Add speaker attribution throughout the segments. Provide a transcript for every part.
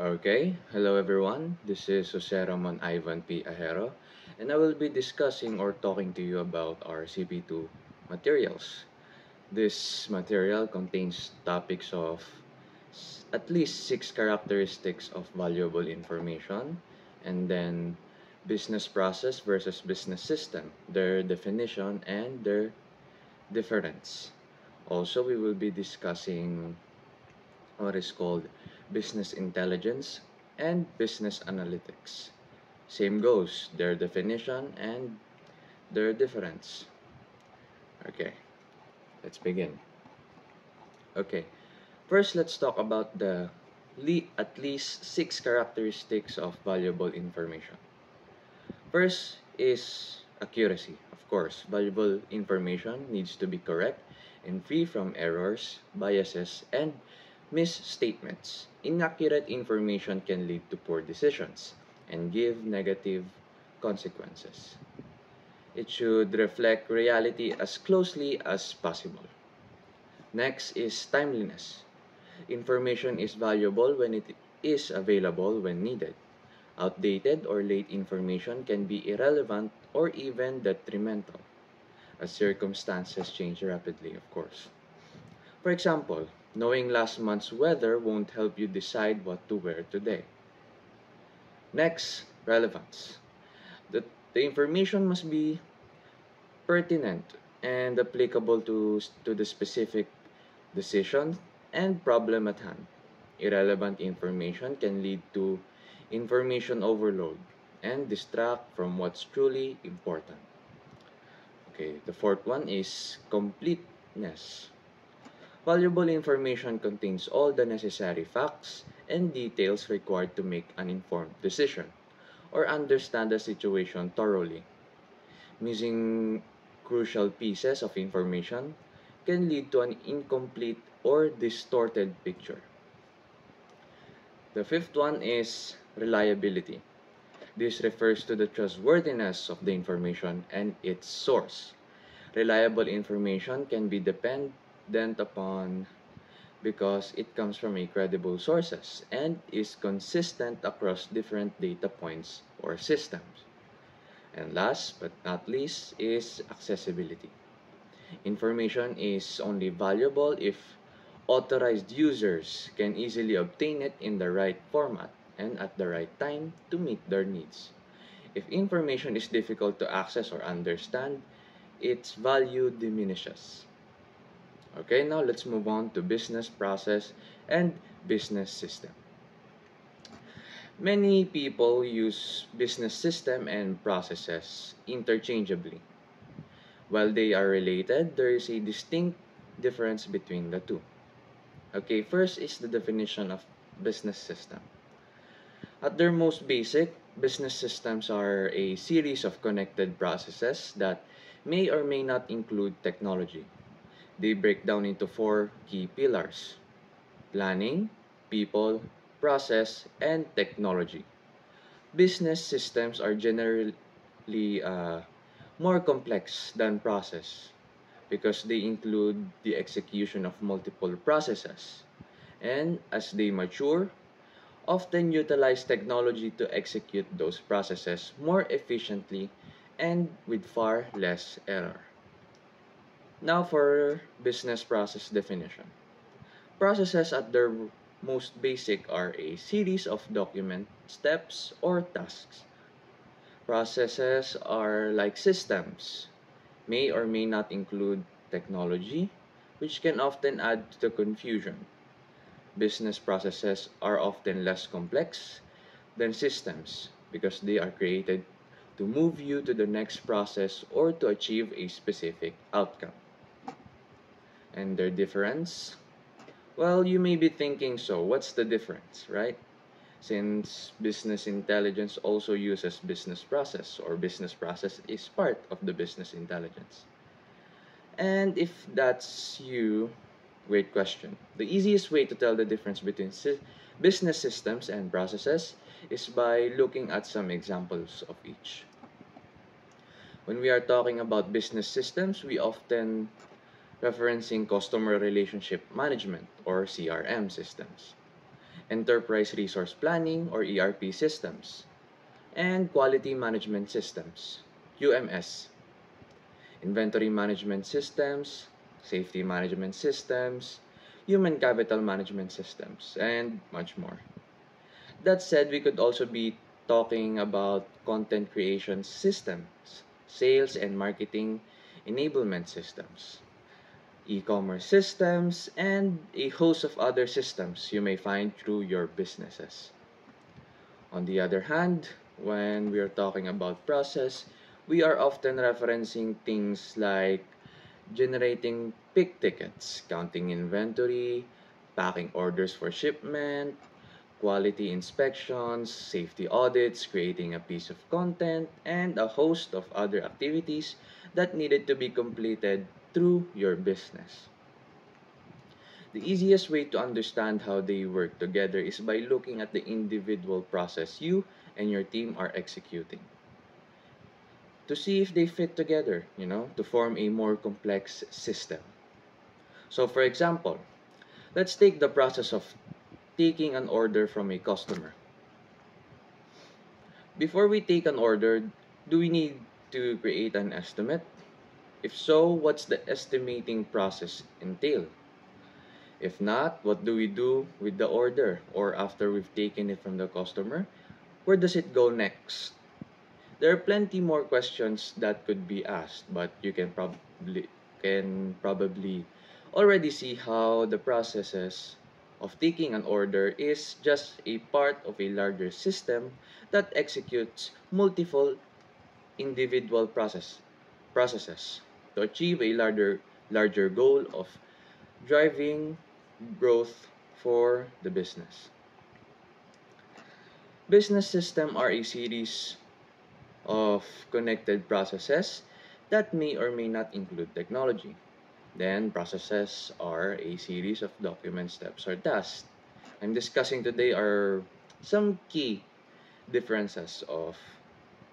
Speaker 1: Okay, hello everyone. This is Jose Ramon Ivan P. Ajero, and I will be discussing or talking to you about our CP2 materials. This material contains topics of at least six characteristics of valuable information, and then business process versus business system, their definition, and their difference. Also, we will be discussing what is called business intelligence and business analytics. Same goes, their definition and their difference. Okay, let's begin. Okay, first let's talk about the at least six characteristics of valuable information. First is accuracy. Of course, valuable information needs to be correct and free from errors, biases, and misstatements. Inaccurate information can lead to poor decisions and give negative consequences. It should reflect reality as closely as possible. Next is timeliness. Information is valuable when it is available when needed. Outdated or late information can be irrelevant or even detrimental, as circumstances change rapidly, of course. For example, knowing last month's weather won't help you decide what to wear today. Next, relevance. The, the information must be pertinent and applicable to the specific decision and problem at hand. Irrelevant information can lead to information overload and distract from what's truly important. Okay, the fourth one is completeness. Valuable information contains all the necessary facts and details required to make an informed decision or understand the situation thoroughly. Missing crucial pieces of information can lead to an incomplete or distorted picture. The fifth one is reliability. This refers to the trustworthiness of the information and its source. Reliable information can be dependent upon because it comes from a credible sources and is consistent across different data points or systems. And last but not least is accessibility. Information is only valuable if authorized users can easily obtain it in the right format and at the right time to meet their needs. If information is difficult to access or understand, its value diminishes. Okay, now let's move on to business process and business system. Many people use business system and processes interchangeably. While they are related, there is a distinct difference between the two. Okay, first is the definition of business system. At their most basic, business systems are a series of connected processes that may or may not include technology. They break down into four key pillars: planning, people, process, and technology. Business systems are generally more complex than process because they include the execution of multiple processes, and as they mature, often utilize technology to execute those processes more efficiently and with far less error. Now for business process definition. Processes at their most basic are a series of document steps or tasks. Processes are like systems, may or may not include technology, which can often add to confusion. Business processes are often less complex than systems because they are created to move you to the next process or to achieve a specific outcome. And their difference? Well, you may be thinking, so what's the difference, right? Since business intelligence also uses business process, or business process is part of the business intelligence. And if that's you, great question. The easiest way to tell the difference between business systems and processes is by looking at some examples of each. When we are talking about business systems, we often referencing customer relationship management or CRM systems. enterprise resource planning or ERP systems, and quality management systems, QMS, inventory management systems, safety management systems, human capital management systems, and much more. That said, we could also be talking about content creation systems, sales and marketing enablement systems, e-commerce systems, and a host of other systems you may find through your businesses. On the other hand, when we are talking about process, we are often referencing things like generating pick tickets, counting inventory, packing orders for shipment, quality inspections, safety audits, creating a piece of content, and a host of other activities that needed to be completed through your business. The easiest way to understand how they work together is by looking at the individual process you and your team are executing to see if they fit together, to form a more complex system. So, for example, let's take the process of taking an order from a customer. Before we take an order, do we need to create an estimate? If so, what's the estimating process entail? If not, what do we do with the order or after we've taken it from the customer? Where does it go next? There are plenty more questions that could be asked, but you can probably already see how the processes of taking an order is just a part of a larger system that executes multiple individual processes to achieve a larger goal of driving growth for the business. Business system are a series of connected processes that may or may not include technology. Then, processes are a series of document steps or tasks. I'm discussing today are some key differences of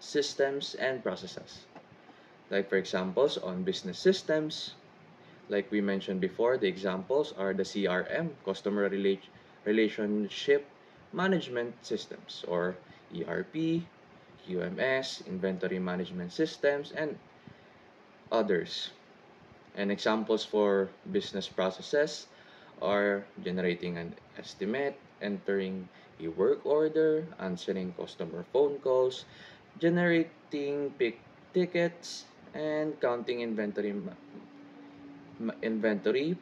Speaker 1: systems and processes. Like, for examples, on business systems, like we mentioned before, the examples are the CRM, Relationship Management Systems, or ERP, QMS, Inventory Management Systems, and others. And examples for business processes are generating an estimate, entering a work order, answering customer phone calls, generating pick tickets, and counting inventory,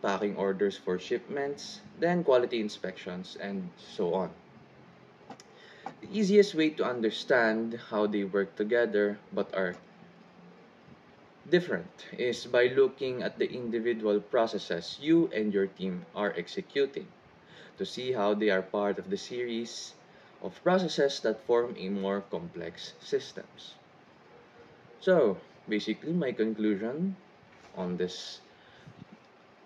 Speaker 1: packing orders for shipments, then quality inspections, and so on. The easiest way to understand how they work together but are different is by looking at the individual processes you and your team are executing to see how they are part of the series of processes that form a more complex systems. So, basically, my conclusion on this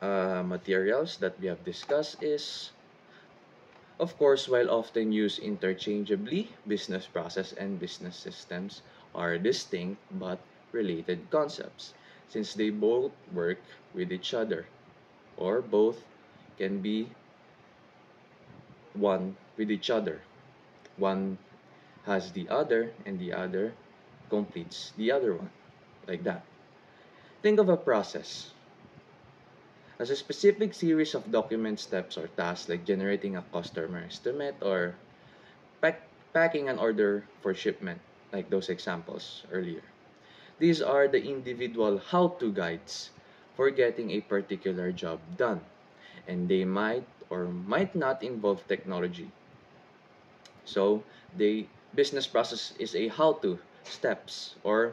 Speaker 1: materials that we have discussed is, of course, while often used interchangeably, business process and business systems are distinct but related concepts since they both work with each other or both can be one with each other. One has the other and the other completes the other one, like that. Think of a process as a specific series of document steps or tasks like generating a customer estimate or packing an order for shipment, like those examples earlier. These are the individual how-to guides for getting a particular job done, and they might or might not involve technology. So, the business process is a how-to steps or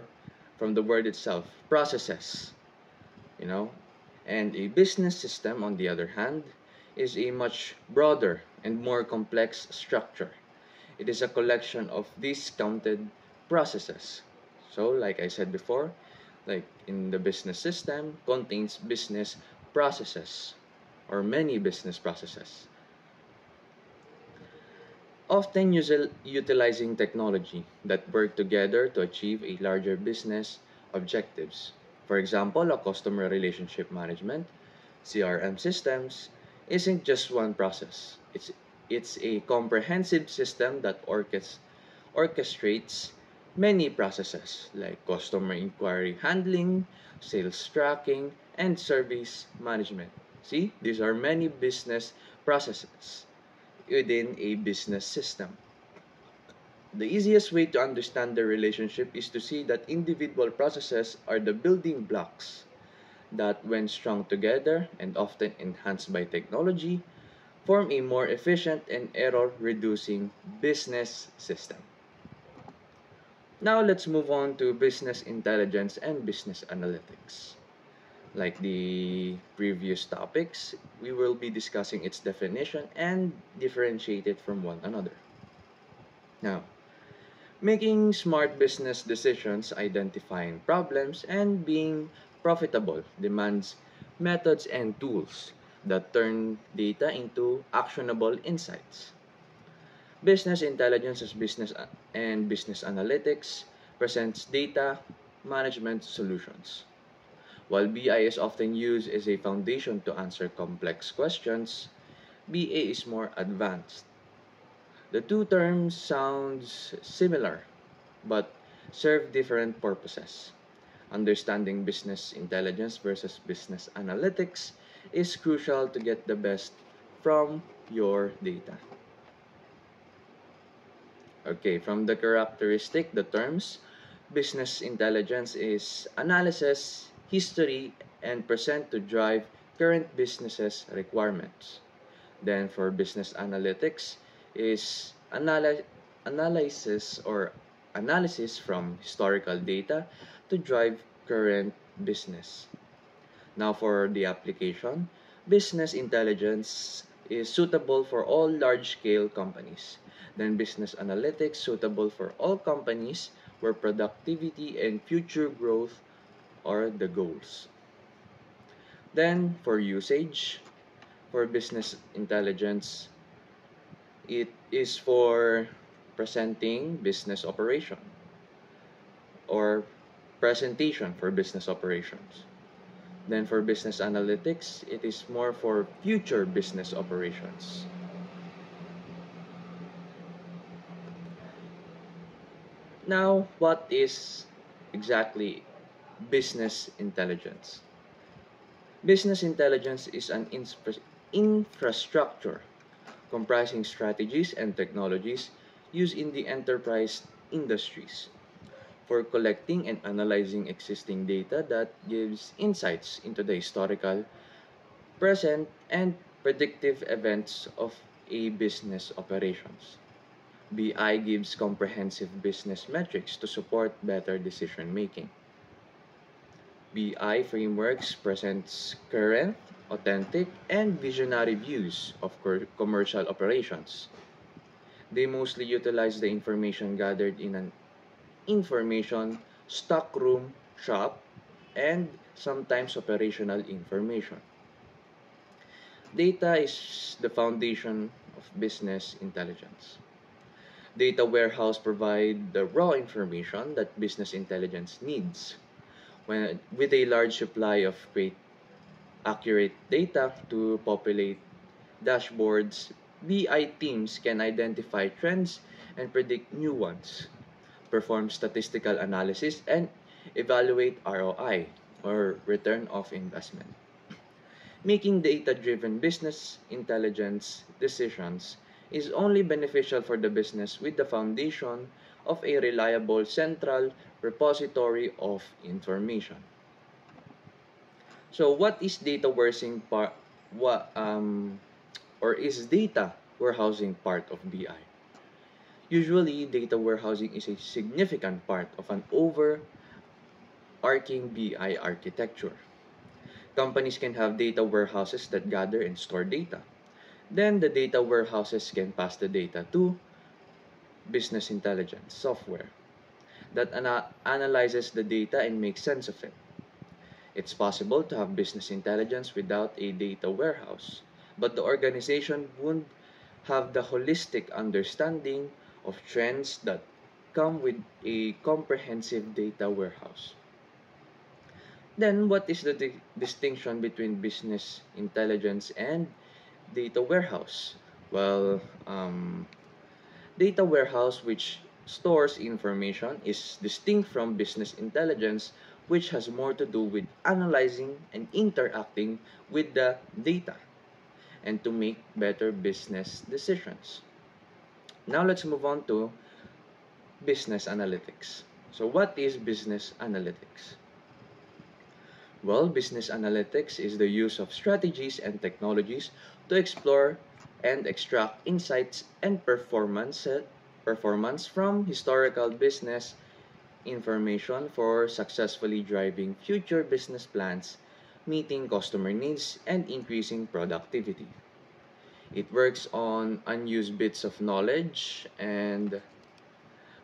Speaker 1: from the word itself, processes, you know. And a business system, on the other hand, is a much broader and more complex structure. It is a collection of discounted processes. So, like I said before, like in the business system, contains business processes or many business processes, often utilizing technology that work together to achieve a larger business objectives. For example, a customer relationship management, CRM systems, isn't just one process. It's a comprehensive system that orchestrates many processes like customer inquiry handling, sales tracking, and service management. See, these are many business processes within a business system. The easiest way to understand the relationship is to see that individual processes are the building blocks that, when strung together and often enhanced by technology, form a more efficient and error reducing business system. Now let's move on to business intelligence and business analytics. Like the previous topics, we will be discussing its definition and differentiate it from one another. Now, making smart business decisions, identifying problems, and being profitable demands methods and tools that turn data into actionable insights. Business intelligence as business and business analytics presents data management solutions. While BI is often used as a foundation to answer complex questions, BA is more advanced. The two terms sound similar but serve different purposes. Understanding business intelligence versus business analytics is crucial to get the best from your data. Okay, from the characteristic, the terms, business intelligence is analysis, history, and present to drive current businesses requirements. Then for business analytics is analysis or analysis from historical data to drive current business. Now for the application, business intelligence is suitable for all large-scale companies. Then business analytics suitable for all companies where productivity and future growth are the goals. Then for usage, for business intelligence, it is for presenting business operation or presentation for business operations. Then for business analytics, it is more for future business operations. Now, what is exactly business intelligence? Business intelligence is an infrastructure comprising strategies and technologies used in the enterprise industries for collecting and analyzing existing data that gives insights into the historical, present, and predictive events of a business operations. BI gives comprehensive business metrics to support better decision making. BI frameworks presents current, authentic, and visionary views of commercial operations. They mostly utilize the information gathered in an information stockroom shop and sometimes operational information. Data is the foundation of business intelligence. Data warehouse provide the raw information that business intelligence needs. With a large supply of great accurate data to populate dashboards, BI teams can identify trends and predict new ones, perform statistical analysis, and evaluate ROI or return of investment. Making data-driven business intelligence decisions is only beneficial for the business with the foundation of a reliable central repository of information. So, what is data warehousing part? What or is data warehousing part of BI? Usually, data warehousing is a significant part of an overarching BI architecture. Companies can have data warehouses that gather and store data. Then the data warehouses can pass the data to business intelligence software that analyzes the data and makes sense of it. It's possible to have business intelligence without a data warehouse, but the organization won't have the holistic understanding of trends that come with a comprehensive data warehouse. Then, what is the distinction between business intelligence and data warehouse? Well, um, data warehouse, which stores information, is distinct from business intelligence, which has more to do with analyzing and interacting with the data and to make better business decisions. Now let's move on to business analytics. So, what is business analytics? Well, business analytics is the use of strategies and technologies to explore and extract insights and performance from historical business information for successfully driving future business plans, meeting customer needs, and increasing productivity. It works on unused bits of knowledge and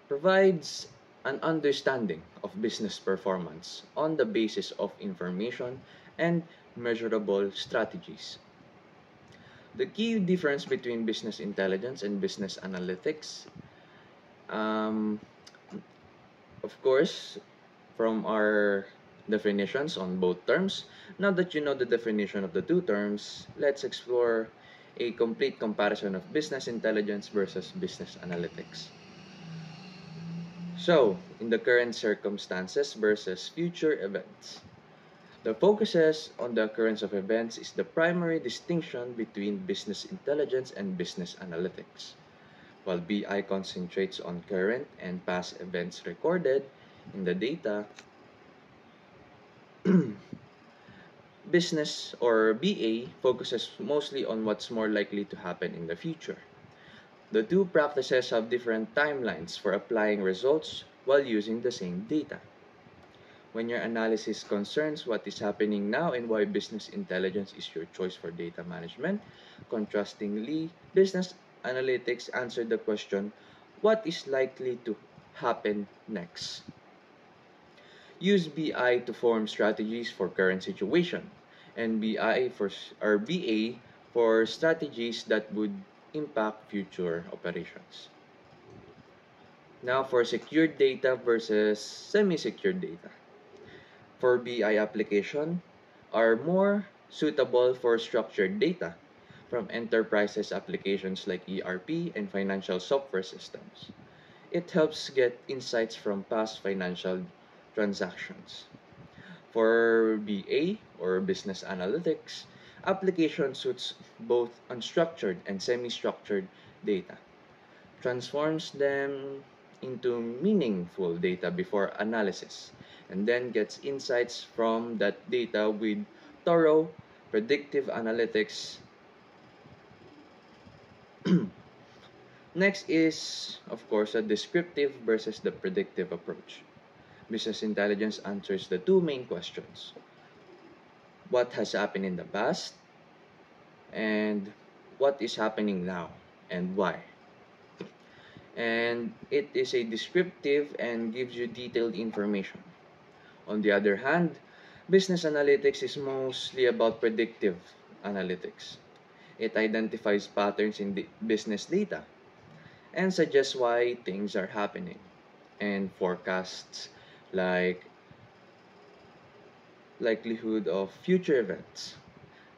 Speaker 1: provides an understanding of business performance on the basis of information and measurable strategies. The key difference between business intelligence and business analytics, um, of course, from our definitions on both terms. Now that you know the definition of the two terms, let's explore a complete comparison of business intelligence versus business analytics. So, in the current circumstances versus future events. The focuses on the occurrence of events is the primary distinction between business intelligence and business analytics, while BI concentrates on current and past events recorded in the data. Business or BA focuses mostly on what's more likely to happen in the future. The two practices have different timelines for applying results while using the same data. When your analysis concerns what is happening now and why business intelligence is your choice for data management, contrastingly, business analytics answer the question, what is likely to happen next? Use BI to form strategies for current situation and BA for strategies that would impact future operations. Now for secured data versus semi-secured data. For BI application are more suitable for structured data from enterprises applications like ERP and financial software systems. It helps get insights from past financial transactions. For BA or business analytics, application suits both unstructured and semi-structured data, transforms them into meaningful data before analysis, and then gets insights from that data with thorough predictive analytics. Next is, of course, a descriptive versus the predictive approach. Business intelligence answers the two main questions: what has happened in the past, and what is happening now, and why. And it is a descriptive and gives you detailed information. On the other hand, business analytics is mostly about predictive analytics. It identifies patterns in the business data and suggests why things are happening and forecasts like likelihood of future events.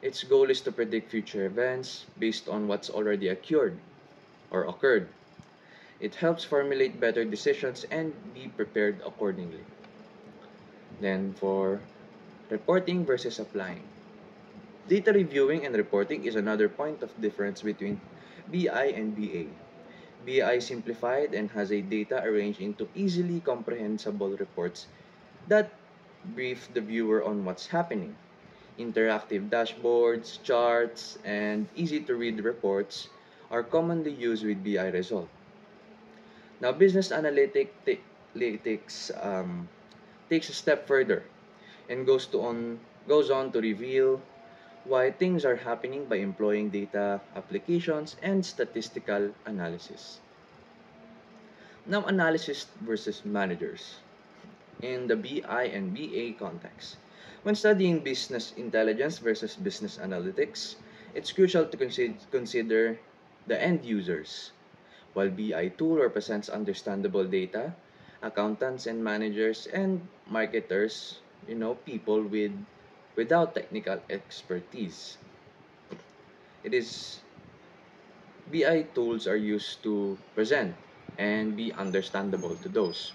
Speaker 1: Its goal is to predict future events based on what's already occurred. It helps formulate better decisions and be prepared accordingly. Then for reporting versus applying. Data reviewing and reporting is another point of difference between BI and BA. BI simplified and has a data arranged into easily comprehensible reports that brief the viewer on what's happening. Interactive dashboards, charts, and easy to read reports are commonly used with BI results. Now, analytics takes a step further and goes on to reveal why things are happening by employing data applications and statistical analysis. Now, analysis versus managers in the BI and BA context. When studying business intelligence versus business analytics, it's crucial to consider the end users. While BI tool represents understandable data, accountants and managers and marketers, people without technical expertise. It is BI tools are used to present and be understandable to those.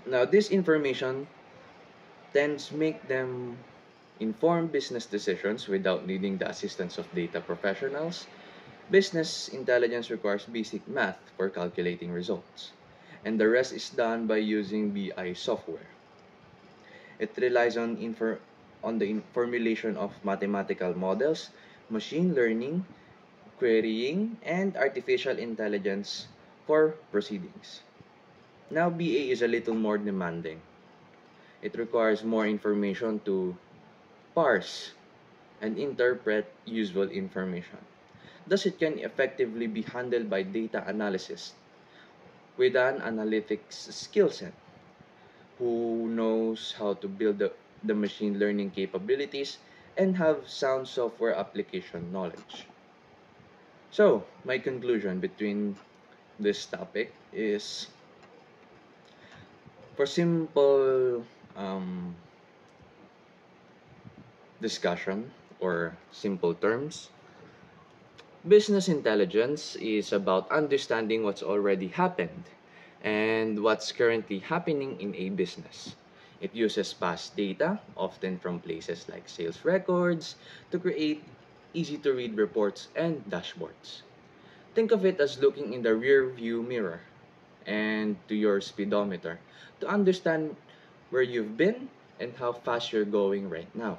Speaker 1: Now, this information tends make them inform business decisions without needing the assistance of data professionals. Business intelligence requires basic math for calculating results, and the rest is done by using BI software. It relies on the formulation of mathematical models, machine learning, querying, and artificial intelligence for proceedings. Now, BA is a little more demanding. It requires more information to parse and interpret useful information. Thus, it can effectively be handled by data analysis with an analytics skill set who knows how to build the machine learning capabilities and have sound software application knowledge. So, my conclusion between this topic is for simple discussion or simple terms, business intelligence is about understanding what's already happened and what's currently happening in a business. It uses past data, often from places like sales records, to create easy to read reports and dashboards. Think of it as looking in the rear view mirror and to your speedometer to understand where you've been and how fast you're going right now.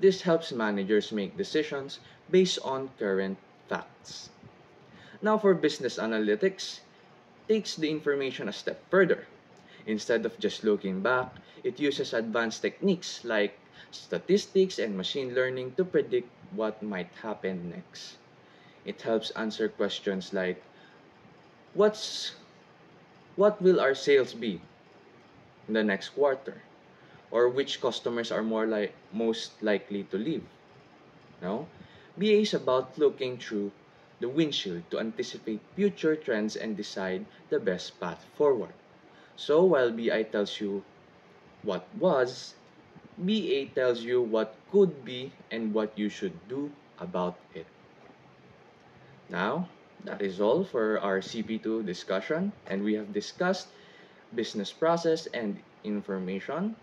Speaker 1: This helps managers make decisions based on current facts. Now for business analytics, takes the information a step further. Instead of just looking back, it uses advanced techniques like statistics and machine learning to predict what might happen next. It helps answer questions like what's what will our sales be in the next quarter, or which customers are most likely to leave. No? BA is about looking through the windshield to anticipate future trends and decide the best path forward. So while BI tells you what was, BA tells you what could be and what you should do about it. Now, that is all for our CP2 discussion, and we have discussed business process and information,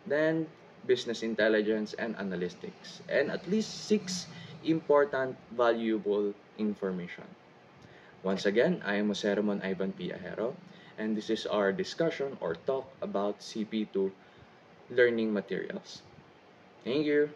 Speaker 1: then business intelligence and analytics, and at least six important, valuable information. Once again, I am Jose Ramon Ivan P. Ajero, and this is our discussion or talk about CP2 learning materials. Thank you.